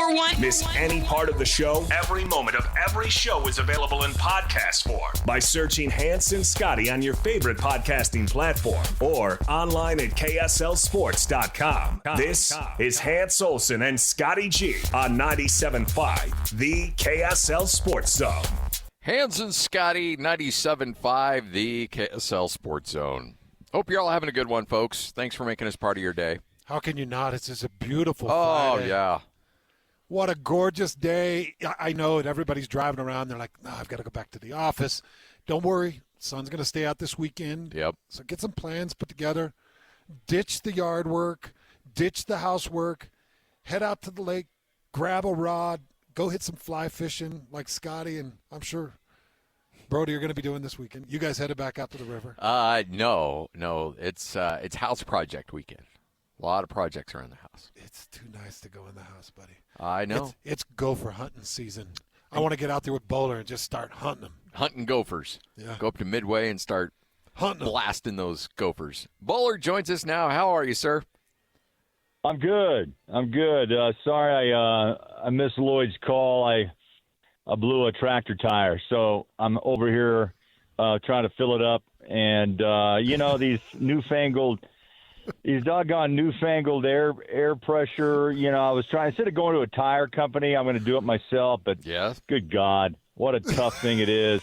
number one? Miss any part of the show? Every moment of every show is available in podcast form by searching Hans and Scotty on your favorite podcasting platform or online at KSLSports.com. This is Hans Olsen and Scotty G on 97.5, the KSL Sports Zone. Hans and Scotty, 97.5, the KSL Sports Zone. Hope you're all having a good one, folks. Thanks for making us part of your day. How can you not? It's just a beautiful Friday. Oh, yeah. What a gorgeous day. I know it. Everybody's driving around. They're like, no, I've got to go back to the office. Don't worry. Sun's going to stay out this weekend. Yep. So get some plans put together. Ditch the yard work. Ditch the housework. Head out to the lake. Grab a rod. Go hit some fly fishing like Scotty and I'm sure Brody are going to be doing this weekend. You guys headed back out to the river? No. It's house project weekend. A lot of projects around the house. It's too nice to go in the house, buddy. I know. It's gopher hunting season. I want to get out there with Bowler and just start hunting them. Hunting gophers. Yeah. Go up to Midway and start hunting blasting those gophers. Bowler joins us now. How are you, sir? I'm good. Sorry I missed Lloyd's call. I blew a tractor tire, so I'm over here trying to fill it up. And, these doggone newfangled air pressure, I was trying, instead of going to a tire company, I'm going to do it myself. But yes. Good God, what a tough thing it is.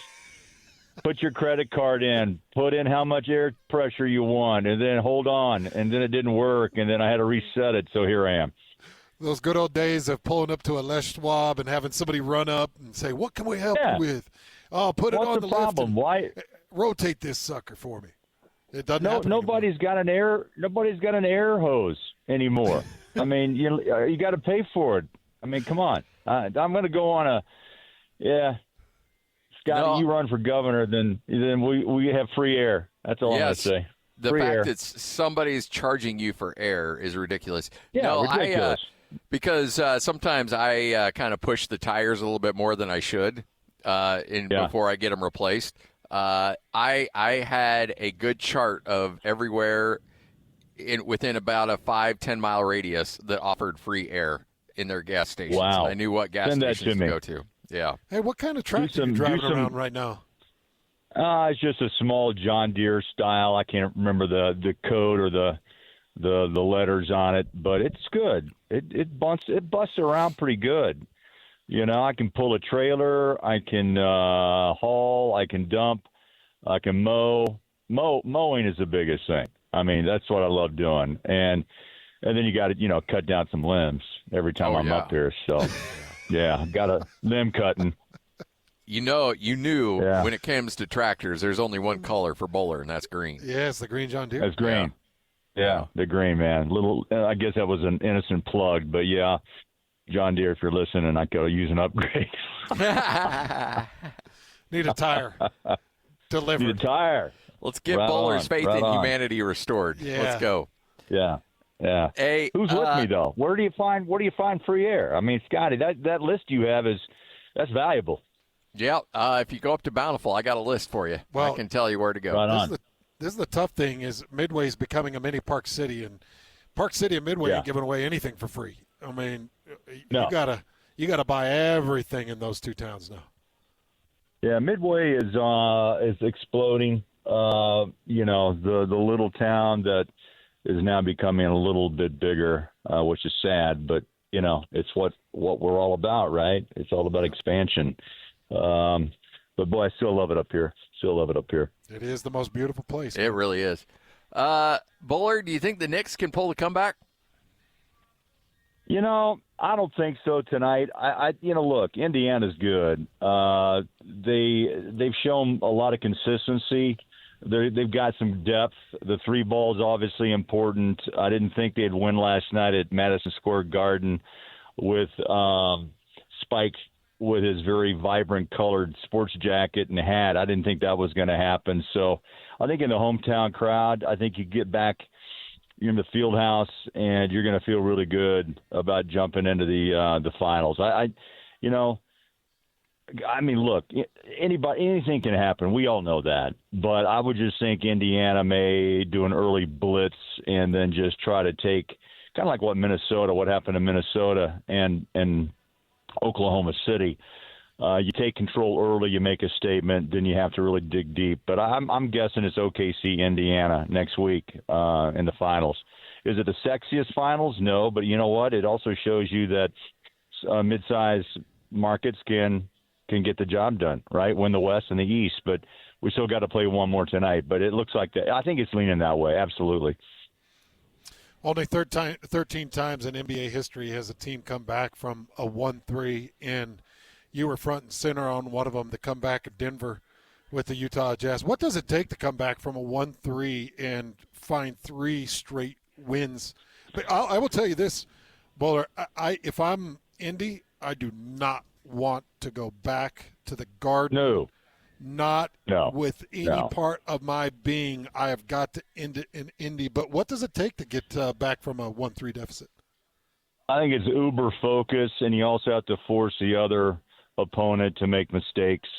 Put your credit card in, put in how much air pressure you want, and then hold on. And then it didn't work, and then I had to reset it, so here I am. Those good old days of pulling up to a Les Schwab and having somebody run up and say, what can we help you with? Oh, put it on the problem? Why rotate this sucker for me? It doesn't happen nobody's anymore. got an air hose anymore. I mean, you got to pay for it. I mean, come on. I'm going to go on Scotty, you run for governor, then we have free air. That's all I'm going to say. The free fact air. that somebody's charging you for air is ridiculous. Yeah, ridiculous. Because sometimes I kind of push the tires a little bit more than I should before I get them replaced. I had a good chart of everywhere within about a 5-10 mile radius that offered free air in their gas stations. Wow. I knew what gas Send stations to go to. Yeah. Hey, what kind of tractor are you driving around right now? It's just a small John Deere style. I can't remember the code or the letters on it, but it's good. It busts around pretty good. I can pull a trailer, I can haul, I can dump, I can mow. Mowing is the biggest thing. I mean, that's what I love doing. And then you got to, cut down some limbs every time I'm up here. So, yeah, got a limb cutting. You knew when it comes to tractors, there's only one color for Bowler, and that's green. Yes, the green John Deere. That's green. Yeah, the green, man. I guess that was an innocent plug, but yeah, John Deere, if you're listening, I could use an upgrade. Need a tire. Delivered. Need a tire. Let's get Bowler's faith in humanity restored. Yeah. Let's go. Yeah. Hey, who's with me though? Where do you find free air? I mean, Scotty, that list you have that's valuable. Yeah. If you go up to Bountiful, I got a list for you. Well, I can tell you where to go. Right on. This is the tough thing is Midway is becoming a mini Park City, and Park City and Midway ain't giving away anything for free. I mean, you gotta buy everything in those two towns now. Yeah, Midway is exploding. The little town that is now becoming a little bit bigger, which is sad, but it's what we're all about, right? It's all about expansion. But boy, I still love it up here. It is the most beautiful place. It really is. Bowler, do you think the Knicks can pull the comeback? I don't think so tonight. Look, Indiana's good. They've shown a lot of consistency. They've got some depth. The three ball is obviously important. I didn't think they'd win last night at Madison Square Garden with Spike with his very vibrant colored sports jacket and hat. I didn't think that was going to happen. So I think in the hometown crowd, I think you get back in the field house and you're going to feel really good about jumping into the finals. I mean, look, anything can happen. We all know that. But I would just think Indiana may do an early blitz and then just try to take kind of like what happened in Minnesota and Oklahoma City. You take control early, you make a statement, then you have to really dig deep. But I'm guessing it's OKC, Indiana next week in the finals. Is it the sexiest finals? No, but you know what? It also shows you that mid-size markets can get the job done, right? Win the West and the East, but we still got to play one more tonight. But it looks like that. I think it's leaning that way, absolutely. Only 13 times in NBA history has a team come back from a 1-3, and you were front and center on one of them, the comeback of Denver with the Utah Jazz. What does it take to come back from a 1-3 and find 3 straight wins? But I will tell you this, Bowler, if I'm Indy, I do not want to go back to the Garden. No. Not with any part of my being. I have got to end it in Indy. But what does it take to get back from a 1-3 deficit? I think it's uber focus, and you also have to force the other opponent to make mistakes.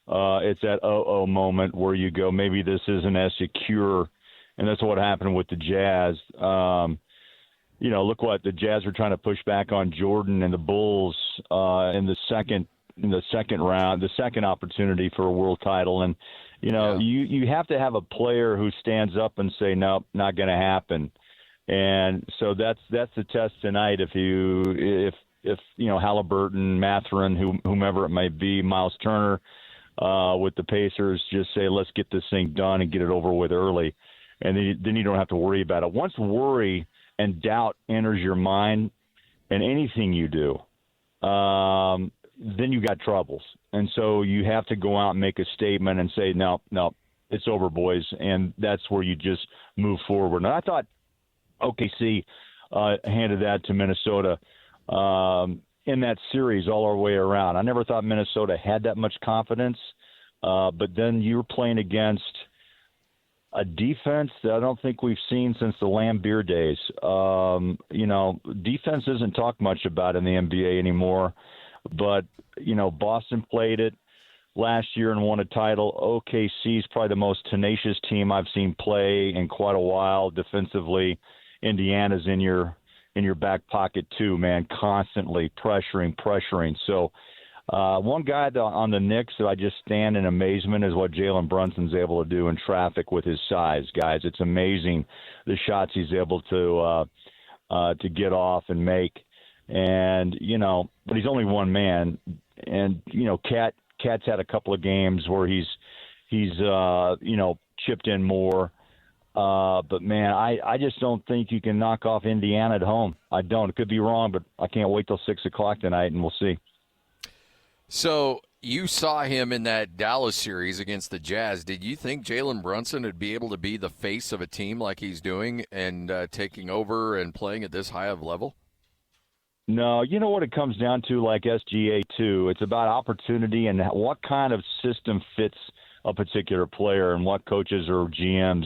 It's that moment where you go, maybe this isn't as secure, and that's what happened with the Jazz. Look what the Jazz were trying to push back on Jordan and the Bulls in the second round, the second opportunity for a world title. And, you have to have a player who stands up and say, nope, not going to happen. And so that's the test tonight. If Halliburton, Mathurin, whomever it might be, Miles Turner with the Pacers, just say, let's get this thing done and get it over with early. And then you don't have to worry about it. Once worry and doubt enters your mind in anything you do, then you got troubles. And so you have to go out and make a statement and say, no, it's over, boys. And that's where you just move forward. And I thought OKC handed that to Minnesota in that series all our way around. I never thought Minnesota had that much confidence. But then you're playing against a defense that I don't think we've seen since the Lambeer days. Defense isn't talked much about in the NBA anymore. But, Boston played it last year and won a title. OKC is probably the most tenacious team I've seen play in quite a while defensively. Indiana's in your back pocket too, man, constantly pressuring. So one guy on the Knicks that I just stand in amazement is what Jalen Brunson's able to do in traffic with his size, guys. It's amazing the shots he's able to get off and make. And, but he's only one man. And, Cat's had a couple of games where he's chipped in more. But, man, I just don't think you can knock off Indiana at home. I don't. It could be wrong, but I can't wait till 6 o'clock tonight, and we'll see. So you saw him in that Dallas series against the Jazz. Did you think Jalen Brunson would be able to be the face of a team like he's doing and taking over and playing at this high of level? No, you know what it comes down to, like SGA too. It's about opportunity and what kind of system fits a particular player and what coaches or GMs,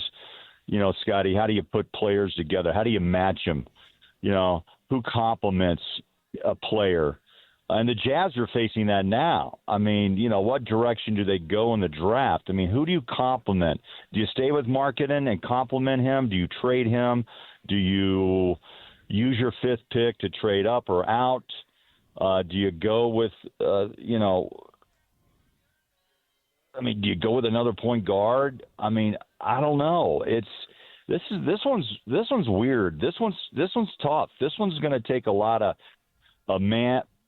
Scotty, how do you put players together? How do you match them? Who complements a player? And the Jazz are facing that now. I mean, what direction do they go in the draft? I mean, who do you complement? Do you stay with Markkanen and complement him? Do you trade him? Do you use your 5th pick to trade up or out? Do you go with, do you go with another point guard? I mean, I don't know. This one's weird. This one's tough. This one's going to take a lot of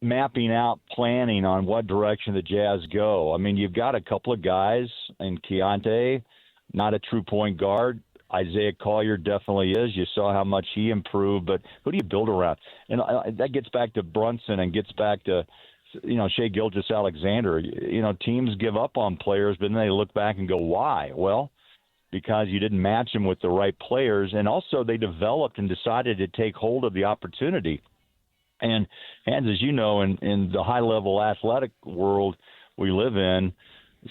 mapping out, planning on what direction the Jazz go. I mean, you've got a couple of guys in Keontae, not a true point guard. Isaiah Collier definitely is. You saw how much he improved, but who do you build around? And that gets back to Brunson and gets back to, Shai Gilgeous-Alexander. Teams give up on players, but then they look back and go, why? Well, because you didn't match them with the right players, and also they developed and decided to take hold of the opportunity. And as you know, in the high-level athletic world we live in,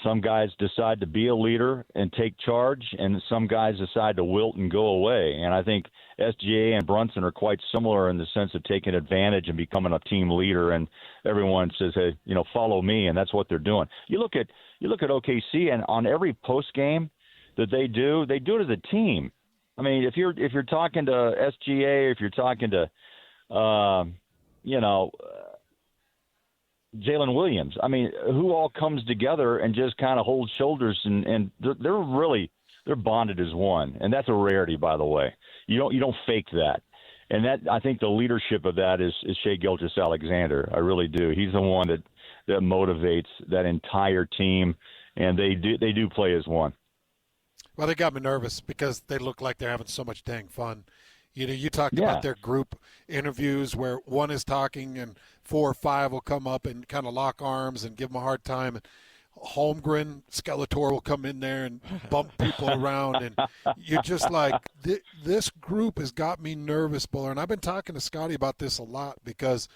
some guys decide to be a leader and take charge, and some guys decide to wilt and go away. And I think SGA and Brunson are quite similar in the sense of taking advantage and becoming a team leader. And everyone says, "Hey, follow me," and that's what they're doing. You look at OKC, and on every post game that they do it as a team. I mean, if you're talking to SGA, if you're talking to, Jalen Williams, I mean, who all comes together and just kind of holds shoulders, and they're bonded as one, and that's a rarity, by the way. You don't fake that. And that, I think the leadership of that is Shai Gilgeous-Alexander. I really do. He's the one that motivates that entire team, and they do play as one. Well, they got me nervous because they look like they're having so much dang fun. You talked about their group interviews where one is talking and 4 or 5 will come up and kind of lock arms and give them a hard time. And Holmgren, Skeletor will come in there and bump people around. And you're just like, this group has got me nervous, Buller. And I've been talking to Scotty about this a lot because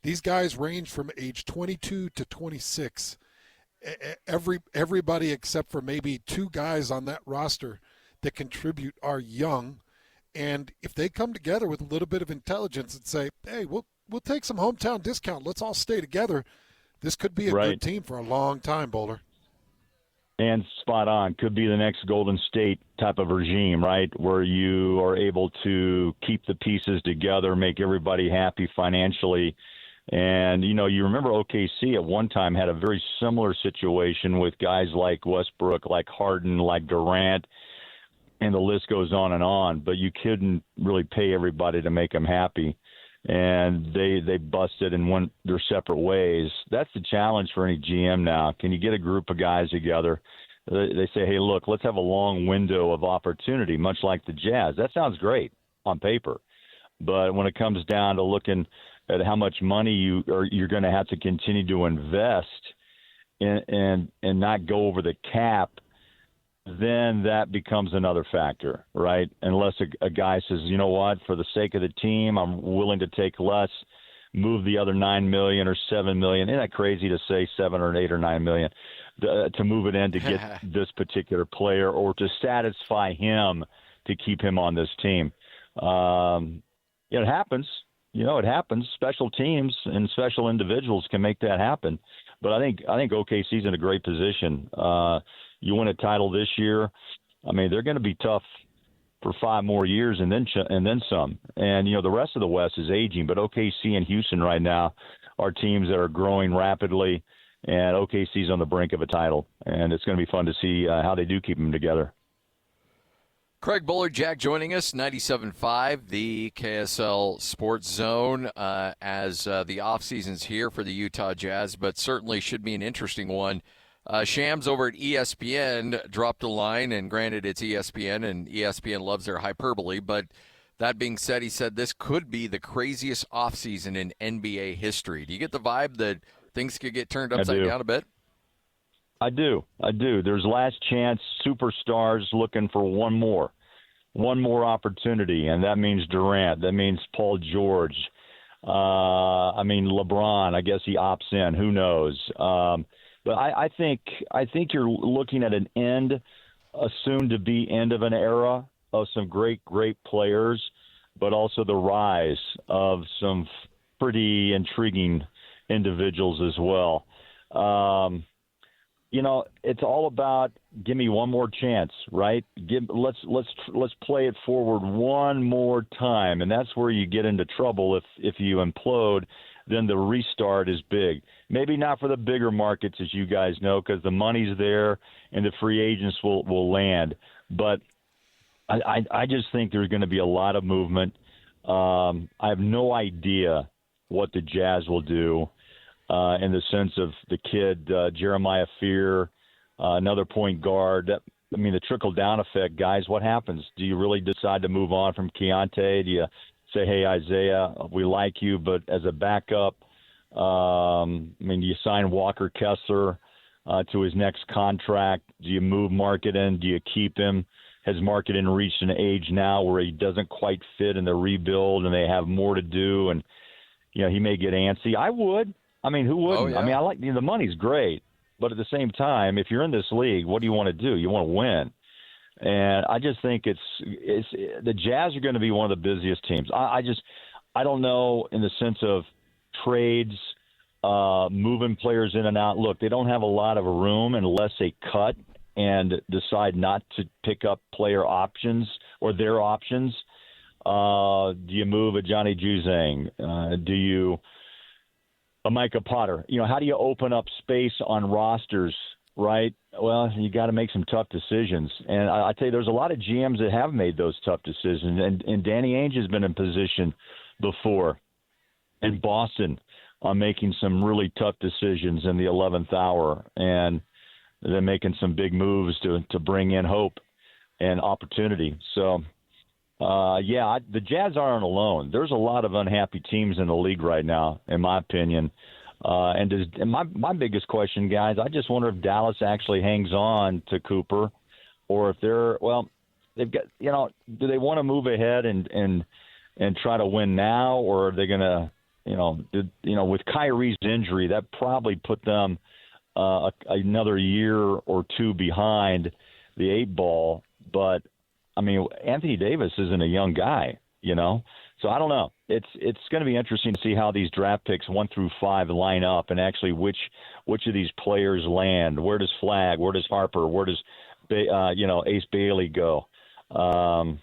these guys range from age 22 to 26. Everybody except for maybe 2 guys on that roster that contribute are young. And if they come together with a little bit of intelligence and say, hey, we'll take some hometown discount, let's all stay together, this could be a good team for a long time, Boulder. And spot on. Could be the next Golden State type of regime, right, where you are able to keep the pieces together, make everybody happy financially. And, you remember OKC at one time had a very similar situation with guys like Westbrook, like Harden, like Durant, and the list goes on, but you couldn't really pay everybody to make them happy. And they busted and went their separate ways. That's the challenge for any GM now. Can you get a group of guys together? They say, hey, look, let's have a long window of opportunity, much like the Jazz. That sounds great on paper. But when it comes down to looking at how much money you're going to have to continue to invest and not go over the cap, then that becomes another factor, right? Unless a guy says, you know what, for the sake of the team, I'm willing to take less, move the other $9 million or $7 million. Isn't that crazy to say $7 or $8 or $9 million to move it in to get this particular player or to satisfy him to keep him on this team? It happens. It happens. Special teams and special individuals can make that happen. But I think OKC's in a great position. You win a title this year, I mean, they're going to be tough for 5 more years and then some. And, the rest of the West is aging. But OKC and Houston right now are teams that are growing rapidly, and OKC's on the brink of a title. And it's going to be fun to see how they do keep them together. Craig Bolerjack joining us, 97.5, the KSL Sports Zone, as the offseason's here for the Utah Jazz, but certainly should be an interesting one. Shams over at ESPN dropped a line, and granted it's ESPN, and ESPN loves their hyperbole, but that being said, he said this could be the craziest offseason in NBA history. Do you get the vibe that things could get turned upside down a bit? I do. There's last chance superstars looking for one more opportunity, and that means Durant. That means Paul George. LeBron, I guess he opts in. Who knows? But I think you're looking at an end, a soon-to-be end of an era of some great players, but also the rise of some pretty intriguing individuals as well. It's all about give me one more chance, right? Let's play it forward one more time, and that's where you get into trouble if you implode. Then the restart is big. Maybe not for the bigger markets, as you guys know, because the money's there and the free agents will land. But I just think there's going to be a lot of movement. I have no idea what the Jazz will do in the sense of the kid, Jeremiah Fear, another point guard. The trickle-down effect, guys, what happens? Do you really decide to move on from Keontae? Do you say, hey, Isaiah, we like you, but as a backup, you sign Walker Kessler to his next contract. Do you move Markkanen? Do you keep him? Has Markkanen reached an age now where he doesn't quite fit in the rebuild and they have more to do? And, he may get antsy. I would. Who wouldn't? Oh, yeah. I like the money's great, but at the same time, if you're in this league, what do you want to do? You want to win. And I just think it's the Jazz are going to be one of the busiest teams. I don't know in the sense of trades, moving players in and out. Look, they don't have a lot of room unless they cut and decide not to pick up player options or their options? Do you move a Johnny Juzang? Do you a Micah Potter? How do you open up space on rosters, right? Well, you got to make some tough decisions. And I tell you, there's a lot of GMs that have made those tough decisions. And Danny Ainge has been in position before in Boston on making some really tough decisions in the 11th hour. And they're making some big moves to bring in hope and opportunity. So, the Jazz aren't alone. There's a lot of unhappy teams in the league right now, in my opinion. And my biggest question, guys, I just wonder if Dallas actually hangs on to Cooper, or if they've got, do they want to move ahead and try to win now, or are they going to, with Kyrie's injury, that probably put them another year or two behind the 8 ball. But I mean, Anthony Davis isn't a young guy, So I don't know. It's going to be interesting to see how these draft picks 1 through 5 line up, and actually which of these players land. Where does Flagg? Where does Harper? Where does Ace Bailey go? Does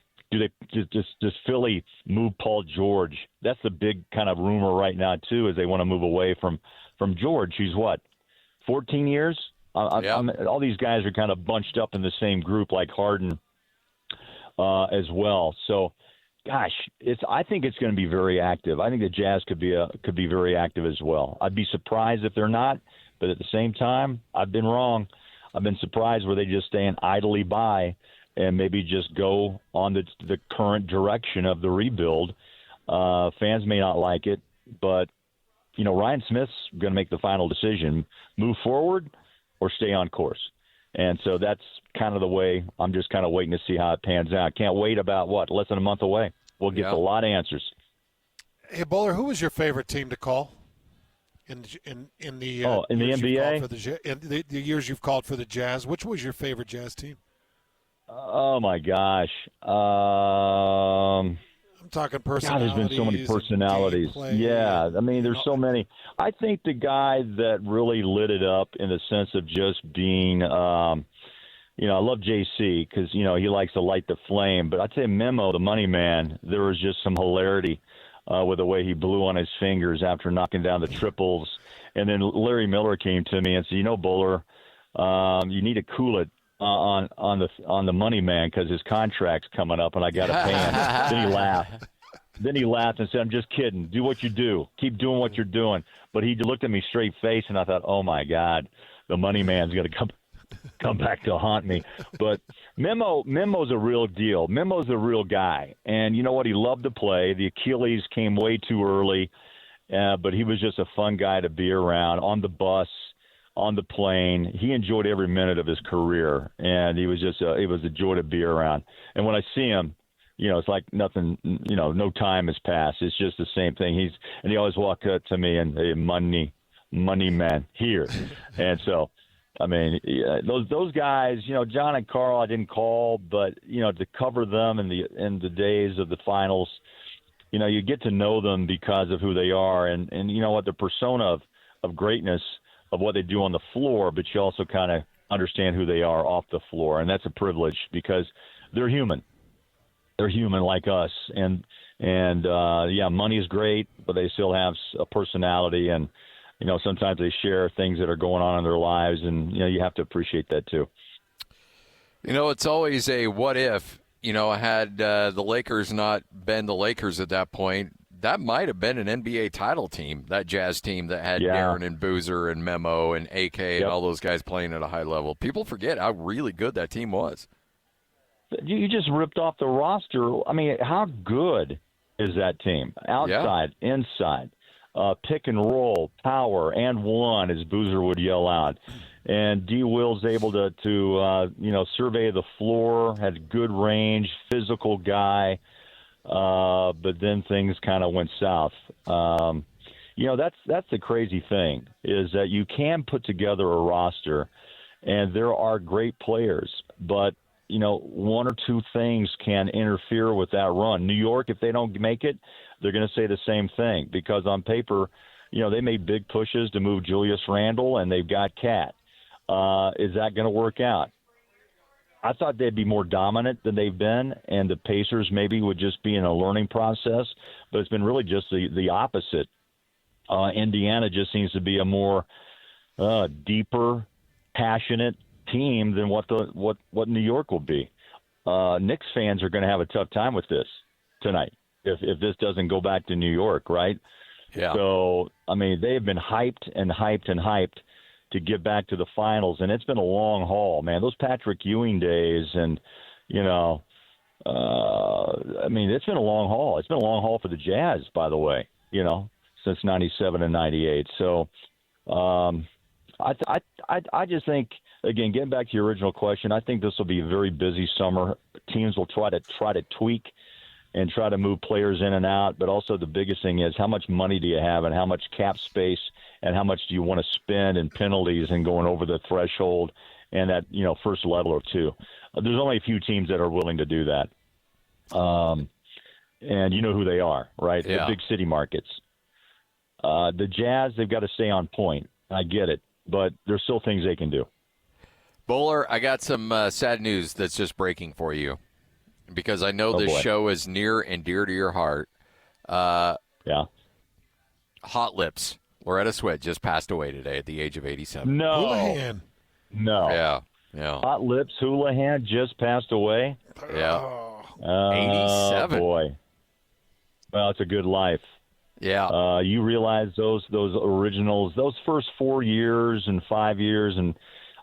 Philly move Paul George? That's the big kind of rumor right now too, is they want to move away from George. Who's 14 years? All these guys are kind of bunched up in the same group, like Harden as well. So. Gosh, I think it's going to be very active. I think the Jazz could be very active as well. I'd be surprised if they're not, but at the same time, I've been wrong. I've been surprised where they just stand idly by and maybe just go on the current direction of the rebuild. Fans may not like it, but Ryan Smith's going to make the final decision: move forward or stay on course. And so that's kind of the way. I'm just kind of waiting to see how it pans out. Can't wait about less than a month away. We'll get a lot of answers. Hey, Bowler, who was your favorite team to call in the NBA? In the years you've called for the Jazz? Which was your favorite Jazz team? Oh my gosh. I'm talking personalities. God, there's been so many personalities. Yeah, I mean, there's so many. I think the guy that really lit it up in the sense of just being, I love JC because, he likes to light the flame. But I'd say Memo, the money man, there was just some hilarity with the way he blew on his fingers after knocking down the triples. And then Larry Miller came to me and said, Bowler, you need to cool it on the money man because his contract's coming up and I got to pay him. Then he laughed and said, I'm just kidding. Do what you do. Keep doing what you're doing. But he looked at me straight face and I thought, oh my God, the money man's going to come back to haunt me. But Memo's a real deal. Memo's a real guy. And you know what? He loved to play. The Achilles came way too early, but he was just a fun guy to be around on the bus, on the plane. He enjoyed every minute of his career, and he was just it was a joy to be around. And when I see him, it's like nothing, no time has passed. It's just the same thing. He always walked up to me and, hey, money man here. And so, I mean, those guys, John and Carl, I didn't call, but to cover them in the days of the finals, you get to know them because of who they are, and you know what, the persona of greatness of what they do on the floor, but you also kind of understand who they are off the floor, and that's a privilege because they're human. They're human like us, and money is great, but they still have a personality, and sometimes they share things that are going on in their lives, and you have to appreciate that too. It's always a what if. Had the Lakers not been the Lakers at that point, that might have been an NBA title team, that Jazz team that had Darren and Boozer and Memo and AK and all those guys playing at a high level. People forget how really good that team was. You just ripped off the roster. I mean, how good is that team? Outside, inside, pick and roll, power, and one, as Boozer would yell out. And D. Will's able to survey the floor, had good range, physical guy. But then things kind of went south. That's the crazy thing, is that you can put together a roster, and there are great players, but one or two things can interfere with that run. New York, if they don't make it, they're going to say the same thing because on paper, they made big pushes to move Julius Randle, and they've got Cat. Is that going to work out? I thought they'd be more dominant than they've been, and the Pacers maybe would just be in a learning process, but it's been really just the opposite. Indiana just seems to be a more deeper, passionate team than what New York will be. Knicks fans are going to have a tough time with this tonight if this doesn't go back to New York, right? Yeah. So, I mean, they have been hyped and hyped and hyped to get back to the finals, and it's been a long haul, man. Those Patrick Ewing days, and I mean, it's been a long haul. It's been a long haul for the Jazz, by the way, since '97 and '98. So, I just think, again, getting back to your original question, I think this will be a very busy summer. Teams will try to tweak and try to move players in and out, but also the biggest thing is how much money do you have and how much cap space and how much do you want to spend in penalties and going over the threshold and that first level or two. There's only a few teams that are willing to do that, and you know who they are, right? Yeah. The big city markets. The Jazz, they've got to stay on point. I get it, but there's still things they can do. Bowler, I got some sad news that's just breaking for you, because I know this show is near and dear to your heart. Yeah. Hot Lips, Loretta Swit, just passed away today at the age of 87. No. Houlihan. No. Yeah. Hot Lips Houlihan just passed away. Yeah. 87. Boy. Well, it's a good life. Yeah. You realize those originals, those first 4 years and 5 years, and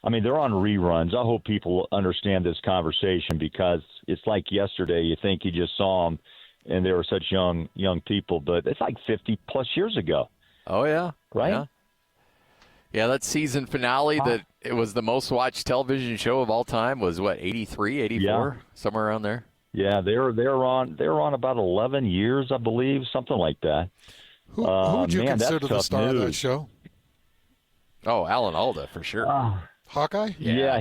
I mean, they're on reruns. I hope people understand this conversation because it's like yesterday. You think you just saw them, and they were such young people, but it's like 50-plus years ago. Oh, yeah. Right? Yeah, that season finale that it was the most watched television show of all time was, 83, 84? Yeah. Somewhere around there? Yeah, they were on about 11 years, I believe, something like that. Who would you consider the tough star of that news. show? Oh, Alan Alda, for sure. Hawkeye? Yeah,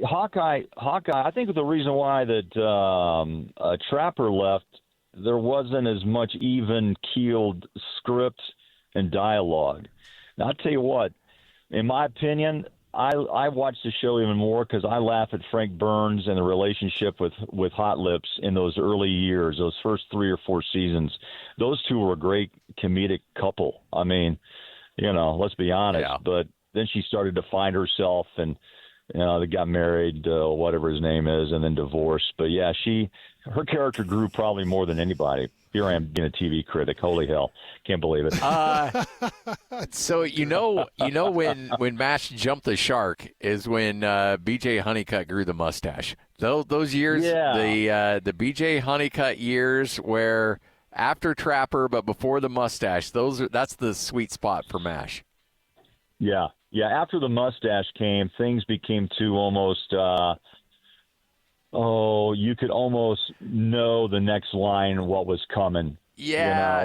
Hawkeye. I think the reason why that Trapper left, there wasn't as much even-keeled script and dialogue. Now, I'll tell you what, in my opinion, I watched the show even more because I laugh at Frank Burns and the relationship with Hot Lips in those early years, those first 3 or 4 seasons. Those two were a great comedic couple. I mean, let's be honest. Yeah. But then she started to find herself, and they got married, whatever his name is, and then divorced. But yeah, her character grew probably more than anybody. Here I am being a TV critic. Holy hell, can't believe it. So when MASH jumped the shark is when B.J. Honeycutt grew the mustache. Those years, the B.J. Honeycutt years, where after Trapper but before the mustache, that's the sweet spot for MASH. Yeah. After the mustache came, things became too almost. You could almost know the next line, what was coming. Yeah.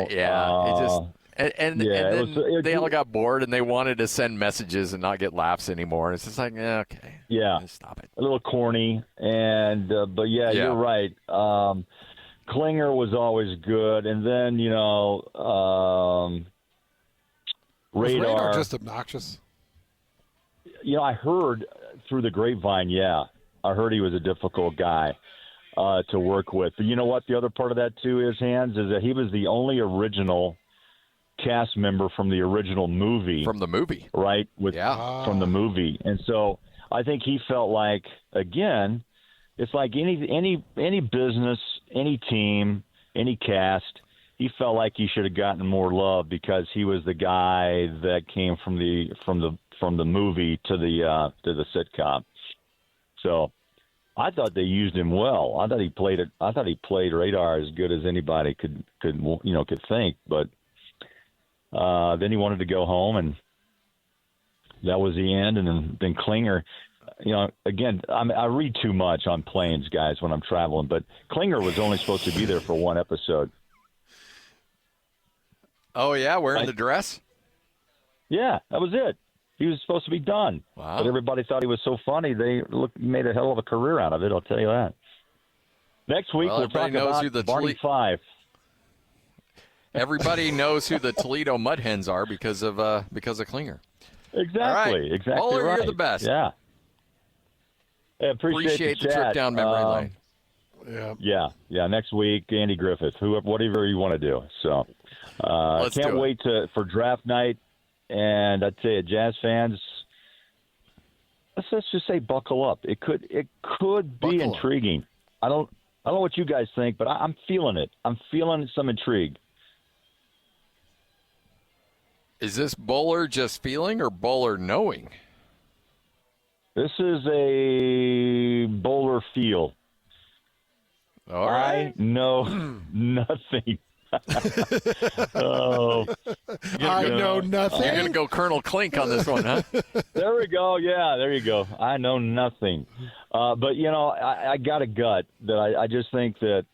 And then they all got bored and they wanted to send messages and not get laughs anymore. And it's just like, okay, stop it. A little corny, and but you're right. Klinger was always good, and then Was Radar just obnoxious. I heard through the grapevine, I heard he was a difficult guy to work with. But you know what? The other part of that, too, is that he was the only original cast member from the original movie. From the movie. Right? From the movie. And so I think he felt like, again, it's like any business, any team, any cast, he felt like he should have gotten more love because he was the guy that came from the movie to the sitcom. So I thought they used him well. I thought he played Radar as good as anybody could think. But then he wanted to go home, and that was the end. And then Klinger, again, I read too much on planes, guys, when I'm traveling. But Klinger was only supposed to be there for one episode. Oh yeah, wearing the dress. Yeah, that was it. He was supposed to be done. Wow. But everybody thought he was so funny, they made a hell of a career out of it, I'll tell you that. Next week, we'll talk about Barney Fife. Everybody knows who the Toledo Mud Hens are because of Klinger. Exactly. All right. Exactly Bowler, right. you're the best. Yeah. Appreciate the chat. trip down memory lane. Yeah. Next week, Andy Griffith, whatever you want to do. So, can't wait for draft night. And I'd say, Jazz fans, let's just say buckle up. It could be intriguing. I don't know what you guys think, but I'm feeling it. I'm feeling some intrigue. Is this Bowler just feeling or Bowler knowing? This is a Bowler feel. All right. I know nothing. I know nothing. You're going to go Colonel Klink on this one, huh? There we go. Yeah, there you go. I know nothing. But, I got a gut that I just think that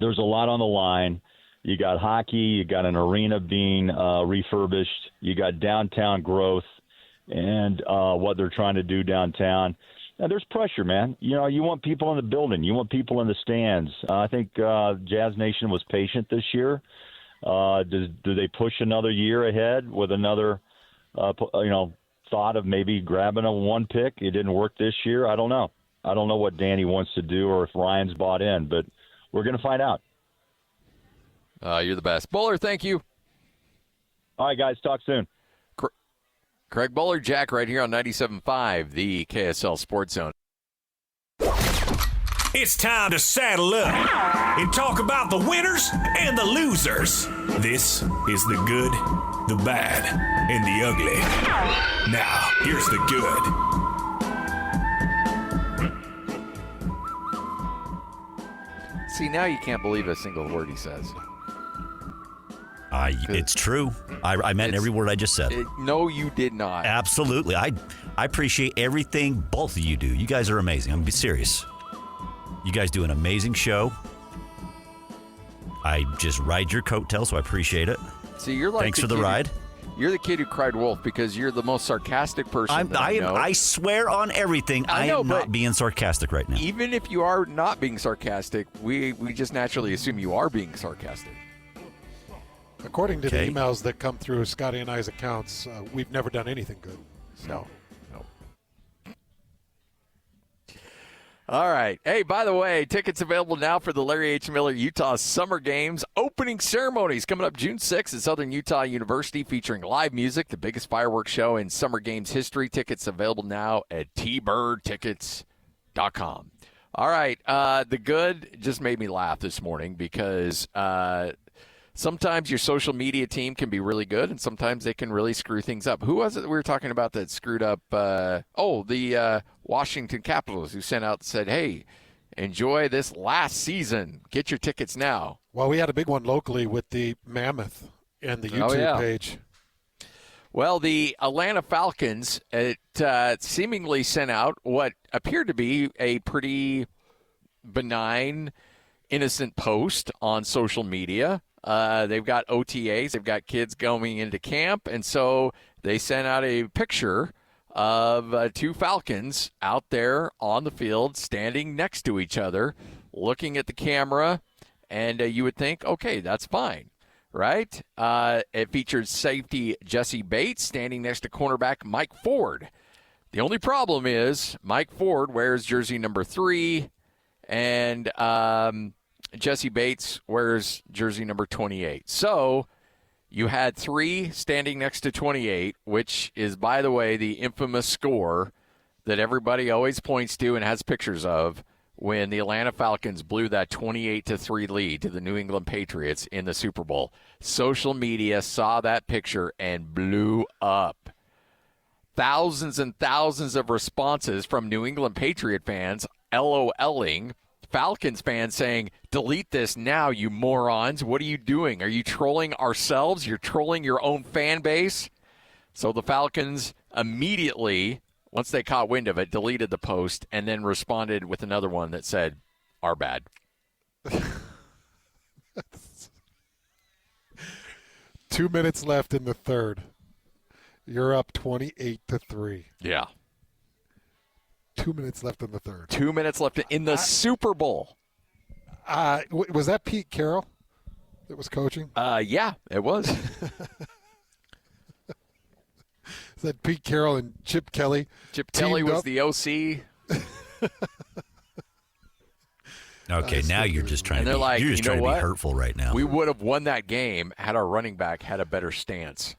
there's a lot on the line. You got hockey. You got an arena being refurbished. You got downtown growth and what they're trying to do downtown. Now, there's pressure, man. You want people in the building. You want people in the stands. I think Jazz Nation was patient this year. Do they push another year ahead with another, thought of maybe grabbing a one pick? It didn't work this year. I don't know. I don't know what Danny wants to do or if Ryan's bought in, but we're going to find out. You're the best. Bowler, thank you. All right, guys. Talk soon. Craig Bolerjack right here on 97.5, the KSL Sports Zone. It's time to saddle up and talk about the winners and the losers. This is the good, the bad, and the ugly. Now, here's the good. See, now you can't believe a single word he says. It's true. I meant every word I just said. No, you did not. Absolutely. I appreciate everything both of you do. You guys are amazing. I'm serious. You guys do an amazing show. I just ride your coattails, so I appreciate it. See, you're like thanks for the ride. You're the kid who cried wolf because you're the most sarcastic person I know. I swear on everything. I am not being sarcastic right now. Even if you are not being sarcastic, we just naturally assume you are being sarcastic. According to the emails that come through Scotty and I's accounts, we've never done anything good. So. No. All right. Hey, by the way, tickets available now for the Larry H. Miller Utah Summer Games opening ceremonies coming up June 6th at Southern Utah University, featuring live music, the biggest fireworks show in Summer Games history. Tickets available now at tbirdtickets.com. All right. The good just made me laugh this morning because sometimes your social media team can be really good, and sometimes they can really screw things up. Who was it we were talking about that screwed up? The Washington Capitals, who sent out and said, hey, enjoy this last season. Get your tickets now. Well, we had a big one locally with the Mammoth and the YouTube page. Well, the Atlanta Falcons seemingly sent out what appeared to be a pretty benign, innocent post on social media. They've got OTAs. They've got kids going into camp. And so they sent out a picture of two Falcons out there on the field standing next to each other, looking at the camera. And you would think, okay, that's fine, right? It featured safety Jesse Bates standing next to cornerback Mike Ford. The only problem is Mike Ford wears jersey number 3, and Jesse Bates wears jersey number 28. So you had 3 standing next to 28, which is, by the way, the infamous score that everybody always points to and has pictures of when the Atlanta Falcons blew that 28-3 lead to the New England Patriots in the Super Bowl. Social media saw that picture and blew up. Thousands and thousands of responses from New England Patriot fans LOLing. Falcons fans saying, delete this now, you morons. What are you doing? Are you trolling ourselves? You're trolling your own fan base? So the Falcons immediately, once they caught wind of it, deleted the post and then responded with another one that said, our bad. 2 minutes left in the third. You're up 28-3. Yeah. 2 minutes left in the third. 2 minutes left in the Super Bowl. Was that Pete Carroll that was coaching? Yeah, it was. Is that Pete Carroll and Chip Kelly? Chip Kelly was the OC. Okay, now you're just trying And to they're be, like, you're just you know trying to what? be hurtful right now. We would have won that game had our running back had a better stance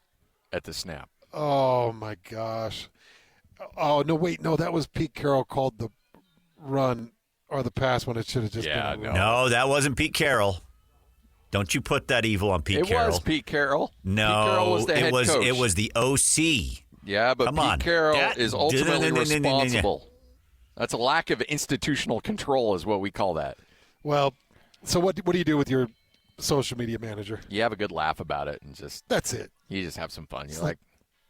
at the snap. Oh, my gosh. Oh, no, wait. No, that was Pete Carroll called the run or the pass when it should have just been a run. No, that wasn't Pete Carroll. Don't you put that evil on Pete Carroll. It was Pete Carroll. No, Pete Carroll was the head coach. It was the OC. Yeah, but Come on. Pete Carroll is ultimately responsible. That's a lack of institutional control is what we call that. Well, so what do you do with your social media manager? You have a good laugh about it and just That's it. you just have some fun. You're like,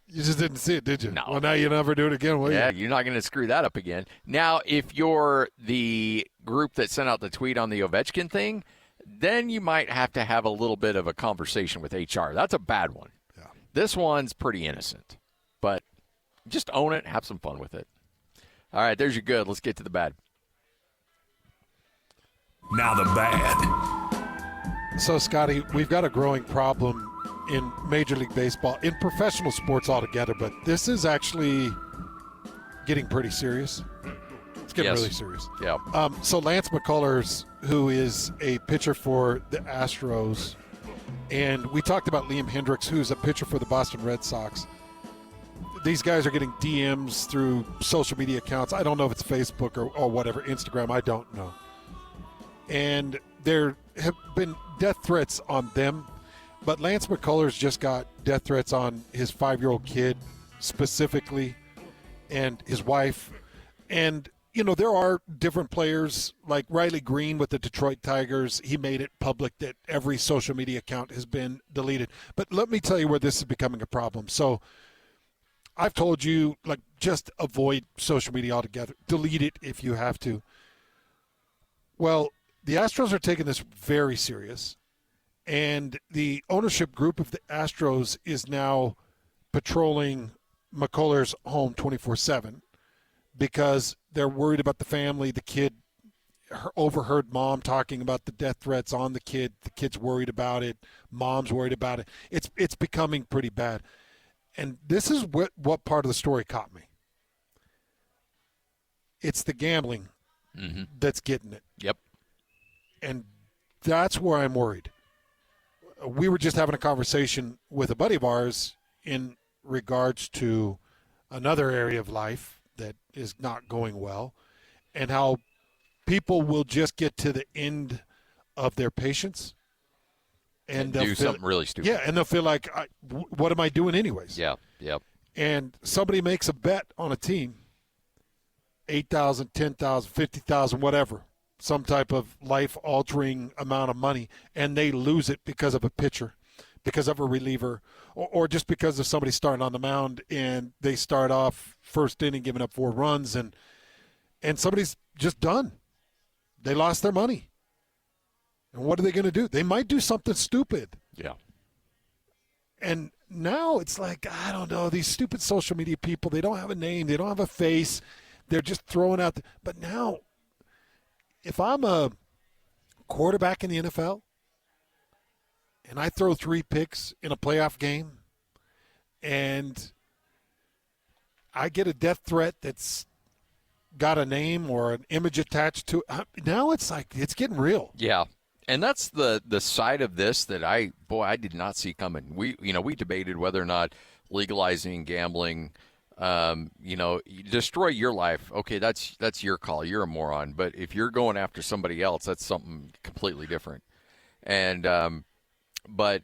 You just didn't see it, did you? No. Well, now you never do it again, will yeah, you? you're not going to screw that up again. Now, if you're the group that sent out the tweet on the Ovechkin thing, then you might have to have a little bit of a conversation with HR. That's a bad one. Yeah. This one's pretty innocent, but just own it, have some fun with it. All right, there's your good. Let's get to the bad. Now the bad. So, Scotty, we've got a growing problem in Major League Baseball, in professional sports altogether, but this is actually getting pretty serious. It's getting really serious. Yeah. So Lance McCullers, who is a pitcher for the Astros, and we talked about Liam Hendricks, who's a pitcher for the Boston Red Sox. These guys are getting DMs through social media accounts. I don't know if it's Facebook or whatever, Instagram. I don't know. And there have been death threats on them. But Lance McCullers just got death threats on his 5-year-old kid specifically and his wife. And, you know, there are different players like Riley Green with the Detroit Tigers. He made it public that every social media account has been deleted. But let me tell you where this is becoming a problem. So I've told you, like, just avoid social media altogether. Delete it if you have to. Well, the Astros are taking this very serious. And the ownership group of the Astros is now patrolling McCullers' home 24/7 because they're worried about the family. The kid overheard mom talking about the death threats on the kid. The kid's worried about it. Mom's worried about it. It's becoming pretty bad. And this is what part of the story caught me. It's the gambling that's getting it. Yep. And that's where I'm worried. We were just having a conversation with a buddy of ours in regards to another area of life that is not going well and how people will just get to the end of their patience and do something really stupid. Yeah, and they'll feel like, what am I doing anyways? Yeah, yep. And somebody makes a bet on a team, $8,000, $10,000, $50,000, whatever, some type of life-altering amount of money, and they lose it because of a pitcher, because of a reliever, or just because of somebody starting on the mound and they start off first inning giving up 4 runs, and somebody's just done. They lost their money. And what are they going to do? They might do something stupid. Yeah. And now it's like, I don't know, these stupid social media people, they don't have a name, they don't have a face, they're just throwing out. But now, if I'm a quarterback in the NFL and I throw 3 picks in a playoff game and I get a death threat that's got a name or an image attached to it, now it's like it's getting real. Yeah. And that's the side of this that I did not see coming. We debated whether or not legalizing gambling you destroy your life. Okay, that's your call. You're a moron. But if you're going after somebody else, that's something completely different. And but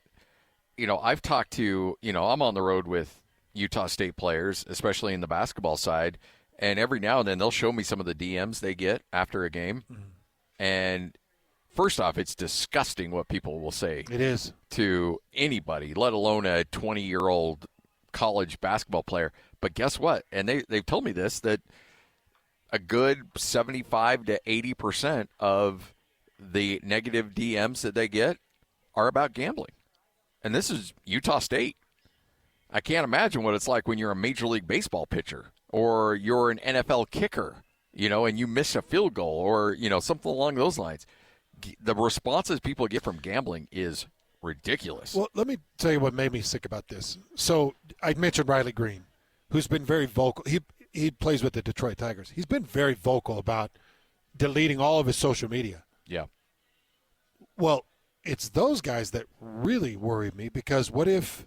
I've talked to, I'm on the road with Utah State players, especially in the basketball side, and every now and then they'll show me some of the DMs they get after a game. Mm-hmm. And first off, it's disgusting what people will say. It is. To anybody, let alone a 20-year-old college basketball player. But guess what? And they've told me this, that a good 75 to 80% of the negative DMs that they get are about gambling. And this is Utah State. I can't imagine what it's like when you're a Major League Baseball pitcher or you're an NFL kicker, and you miss a field goal or, something along those lines. The responses people get from gambling is ridiculous. Well, let me tell you what made me sick about this. So I mentioned Riley Green, who's been very vocal. he plays with the Detroit Tigers. He's been very vocal about deleting all of his social media. Yeah. Well, it's those guys that really worry me, because what if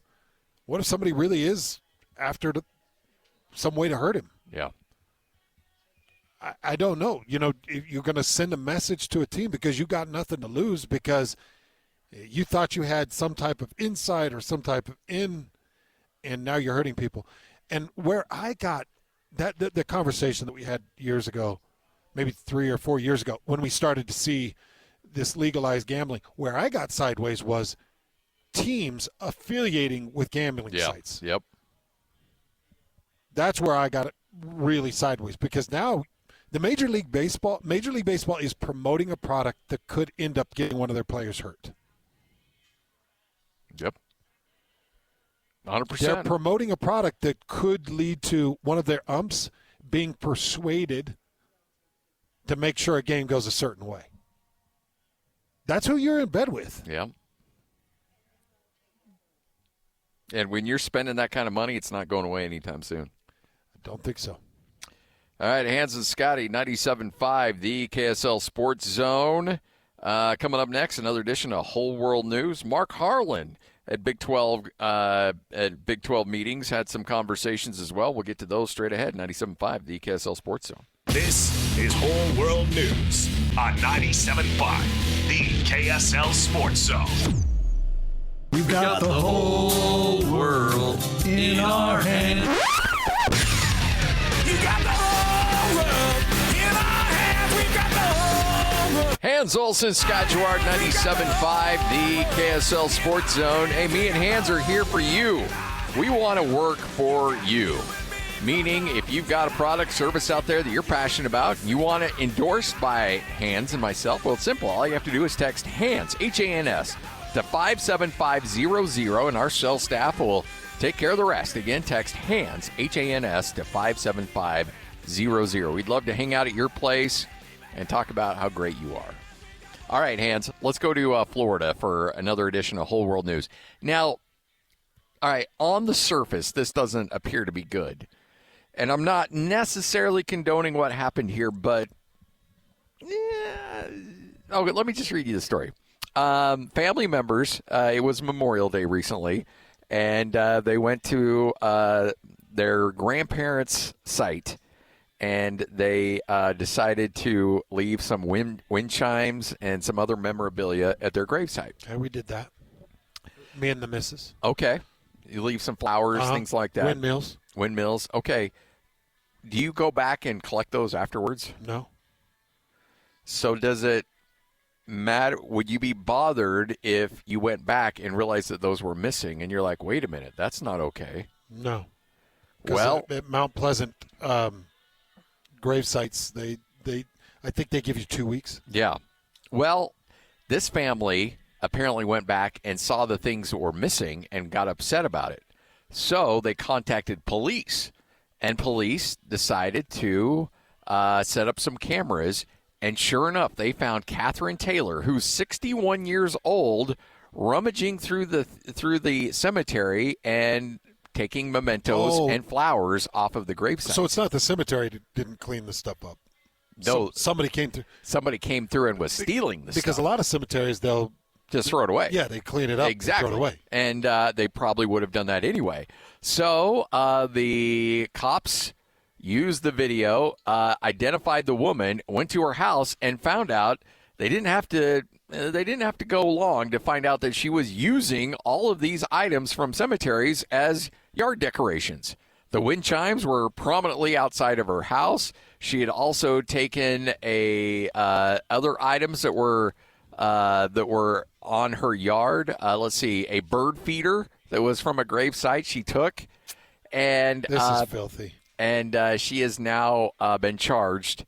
somebody really is after some way to hurt him? Yeah. I don't know. If you're going to send a message to a team because you got nothing to lose, because you thought you had some type of insight or some type of in, and now you're hurting people. And where I got that, the conversation that we had years ago, maybe 3 or 4 years ago, when we started to see this legalized gambling, where I got sideways was teams affiliating with gambling sites. Yep. That's where I got it really sideways, because now the Major League Baseball is promoting a product that could end up getting one of their players hurt. Yep. 100%. They're promoting a product that could lead to one of their umps being persuaded to make sure a game goes a certain way. That's who you're in bed with. Yeah. And when you're spending that kind of money, it's not going away anytime soon. I don't think so. All right, Hans and Scotty, 97.5, the KSL Sports Zone. Coming up next, another edition of Whole World News. Mark Harlan at Big 12 meetings had some conversations as well. We'll get to those straight ahead. 97.5, the KSL Sports Zone. This is Whole World News on 97.5, the KSL Sports Zone. We've got the whole world in our hands. You got the whole world in our hands. We've got the whole world. Hans Olsen, Scott Gerard, 97.5, the KSL Sports Zone. Hey, me and Hans are here for you. We want to work for you. Meaning, if you've got a product, service out there that you're passionate about, and you want it endorsed by Hans and myself, well, it's simple. All you have to do is text HANS, H-A-N-S, to 57500, and our sales staff will take care of the rest. Again, text HANS, H-A-N-S, to 57500. We'd love to hang out at your place and talk about how great you are. All right, Hans, let's go to Florida for another edition of Whole World News. Now, all right, on the surface, this doesn't appear to be good. And I'm not necessarily condoning what happened here, but okay, let me just read you the story. Family members, it was Memorial Day recently, and they went to their grandparents' site, and they decided to leave some wind chimes and some other memorabilia at their gravesite. Okay, we did that. Me and the missus. Okay. You leave some flowers, things like that. Windmills. Okay. Do you go back and collect those afterwards? No. So does it matter? Would you be bothered if you went back and realized that those were missing and you're like, wait a minute, that's not okay? No. Well, at Mount Pleasant grave sites, I think they give you 2 weeks. Yeah. Well, this family apparently went back and saw the things that were missing and got upset about it. So they contacted police, and police decided to set up some cameras. And sure enough, they found Catherine Taylor, who's 61 years old, rummaging through the cemetery and taking mementos and flowers off of the gravesite. So it's not the cemetery that didn't clean the stuff up. No, somebody came through. Somebody came through and was stealing the stuff. Because a lot of cemeteries, they'll just throw it away. Yeah, they clean it up. Exactly. And throw it away. And they probably would have done that anyway. So the cops used the video, identified the woman, went to her house, and found out they didn't have to go long to find out that she was using all of these items from cemeteries as yard decorations. The wind chimes were prominently outside of her house. She had also taken other items that were on her yard. Let's see, a bird feeder that was from a gravesite she took. And this is filthy. And she has now been charged.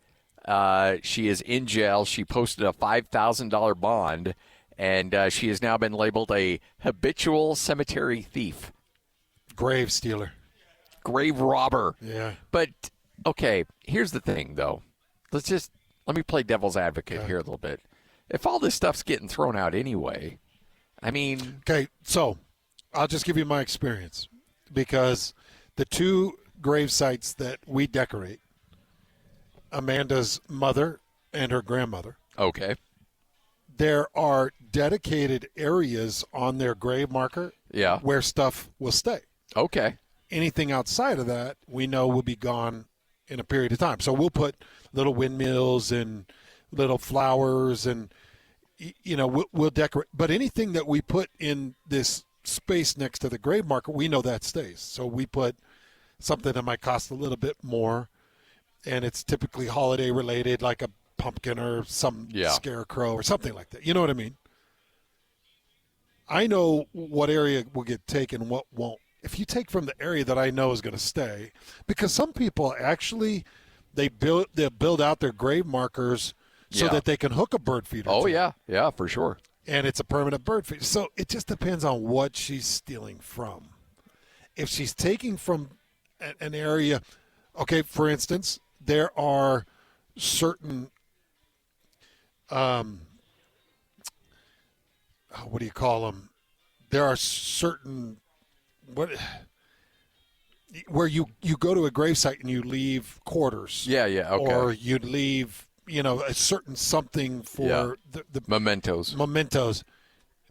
She is in jail. She posted a $5,000 bond, and she has now been labeled a habitual cemetery thief. Grave stealer. Grave robber. Yeah. But, okay, here's the thing, though. Let me play devil's advocate here a little bit. If all this stuff's getting thrown out anyway, I mean. Okay, so I'll just give you my experience, because the two grave sites that we decorate. Amanda's mother and her grandmother. Okay. There are dedicated areas on their grave marker where stuff will stay. Okay. Anything outside of that, we know will be gone in a period of time. So we'll put little windmills and little flowers and, we'll decorate. But anything that we put in this space next to the grave marker, we know that stays. So we put something that might cost a little bit more, and it's typically holiday related, like a pumpkin or some scarecrow or something like that. You know what I mean? I know what area will get taken, what won't. If you take from the area that I know is going to stay, because some people actually they build out their grave markers so that they can hook a bird feeder. Oh, to yeah, for sure. And it's a permanent bird feeder. So it just depends on what she's stealing from. If she's taking from an area, okay, for instance, there are certain, what do you call them? There are certain, where you go to a gravesite and you leave quarters. Yeah, okay. Or you'd leave, a certain something for the mementos. Mementos.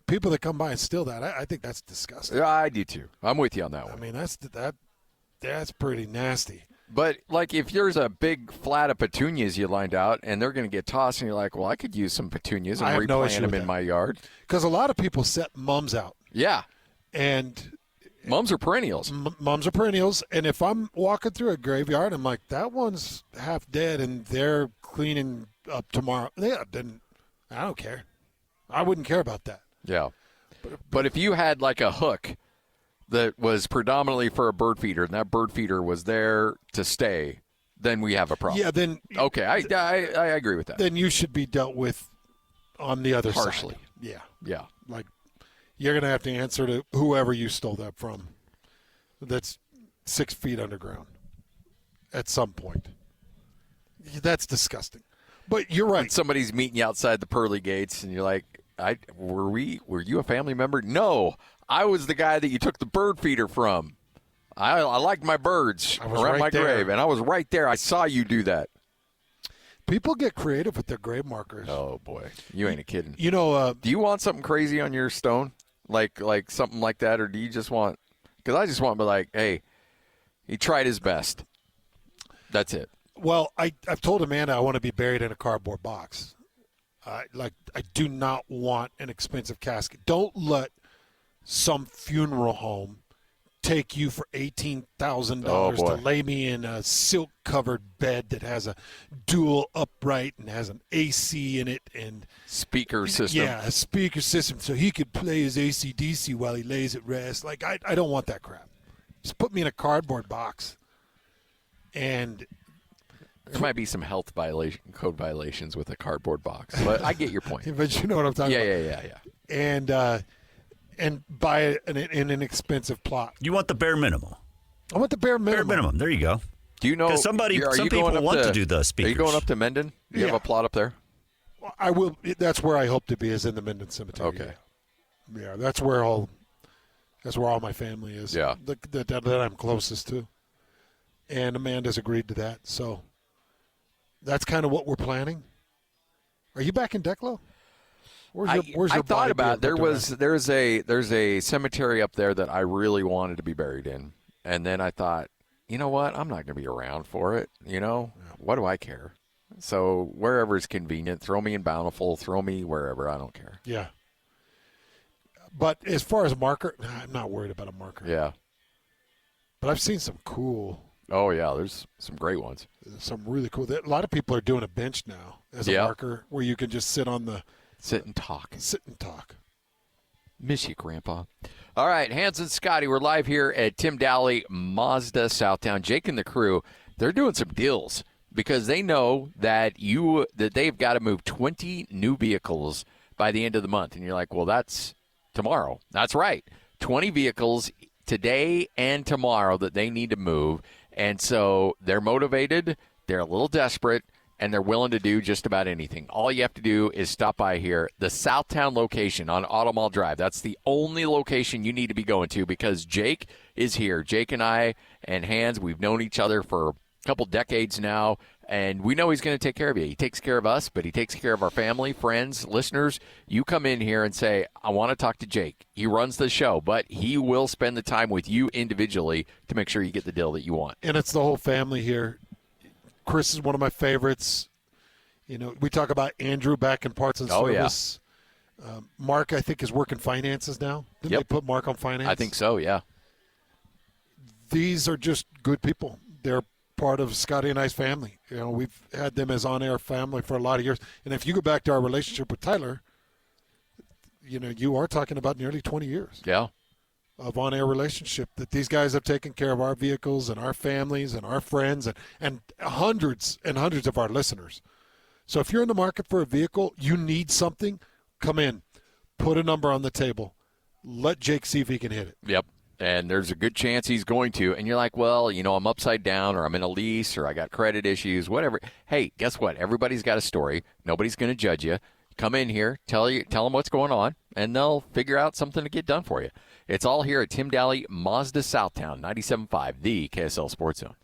People that come by and steal that, I think that's disgusting. Yeah, I do too. I'm with you on that one. I mean, that's pretty nasty. But, like, if there's a big flat of petunias you lined out and they're going to get tossed and you're like, well, I could use some petunias and replant them in my yard. Because a lot of people set mums out. Yeah. And mums are perennials. Mums are perennials. And if I'm walking through a graveyard, I'm like, that one's half dead and they're cleaning up tomorrow. Then I don't care. I wouldn't care about that. Yeah. But if you had, like, a hook that was predominantly for a bird feeder, and that bird feeder was there to stay, then we have a problem. Yeah, then okay, I agree with that. Then you should be dealt with on the other harshly. Side. Yeah. Like, you're going to have to answer to whoever you stole that from. That's 6 feet underground at some point. That's disgusting. But you're right. When somebody's meeting you outside the pearly gates, and you're like, were you a family member? No. I was the guy that you took the bird feeder from. I liked my birds around my grave, and I was right there. I saw you do that. People get creative with their grave markers. Oh, boy. You ain't a kidding. You know, do you want something crazy on your stone? Like something like that, or do you just want – because I just want to be like, hey, he tried his best. That's it. Well, I've told Amanda I want to be buried in a cardboard box. I do not want an expensive casket. Don't let some funeral home take you for $18,000 to lay me in a silk-covered bed that has a dual upright and has an AC in it and speaker system. Yeah, a speaker system so he could play his AC/DC while he lays at rest. Like, I don't want that crap. Just put me in a cardboard box. And there might be some health code violations with a cardboard box, but I get your point. But you know what I'm talking about. Yeah. And buy an inexpensive plot. You want the bare minimum. I want the bare minimum. Bare minimum. There you go. Do you know? Because some people want to do the speakers. Are you going up to Mendon? Do you have a plot up there? I will. That's where I hope to be, is in the Mendon Cemetery. Okay. Yeah, that's where all my family is. Yeah. That I'm closest to. And Amanda's agreed to that, so that's kind of what we're planning. Are you back in Declo? Where's your I thought about it. There's a cemetery up there that I really wanted to be buried in, and then I thought, you know what? I'm not going to be around for it. You know, what do I care? So wherever is convenient, throw me in Bountiful, throw me wherever. I don't care. Yeah. But as far as marker, I'm not worried about a marker. Yeah. But I've seen some cool. Oh yeah, there's some great ones. Some really cool. A lot of people are doing a bench now as a marker where you can just sit on the. Sit and talk. Miss you, Grandpa. All right, Hans and Scotty, we're live here at Tim Dowley Mazda Southtown. Jake and the crew, they're doing some deals because they know that they've got to move 20 new vehicles by the end of the month. And you're like, well, that's tomorrow. That's right. 20 vehicles today and tomorrow that they need to move. And so they're motivated. They're a little desperate. and they're willing to do just about anything. All you have to do is stop by here, the Southtown location on Automall Drive. That's the only location you need to be going to because Jake is here. Jake and I and Hans, we've known each other for a couple decades now, and we know he's going to take care of you. He takes care of us, but he takes care of our family, friends, listeners. You come in here and say, I want to talk to Jake. He runs the show, but he will spend the time with you individually to make sure you get the deal that you want. And it's the whole family here. Chris is one of my favorites. You know, we talk about Andrew back in parts and service. Yeah. Mark, I think, is working finances now. Didn't they put Mark on finance? I think so, yeah. These are just good people. They're part of Scotty and I's family. You know, we've had them as on-air family for a lot of years. And if you go back to our relationship with Tyler, you know, you are talking about nearly 20 years. Yeah. Of on-air relationship that these guys have taken care of our vehicles and our families and our friends and hundreds and hundreds of our listeners. So if you're in the market for a vehicle, you need something, come in, put a number on the table, let Jake see if he can hit it. Yep. And there's a good chance he's going to. And you're like, well, you know, I'm upside down or I'm in a lease or I got credit issues, whatever. Hey, guess what? Everybody's got a story. Nobody's going to judge you. Come in here, tell them what's going on, and they'll figure out something to get done for you. It's all here at Tim Daly Mazda Southtown, 97.5, the KSL Sports Zone.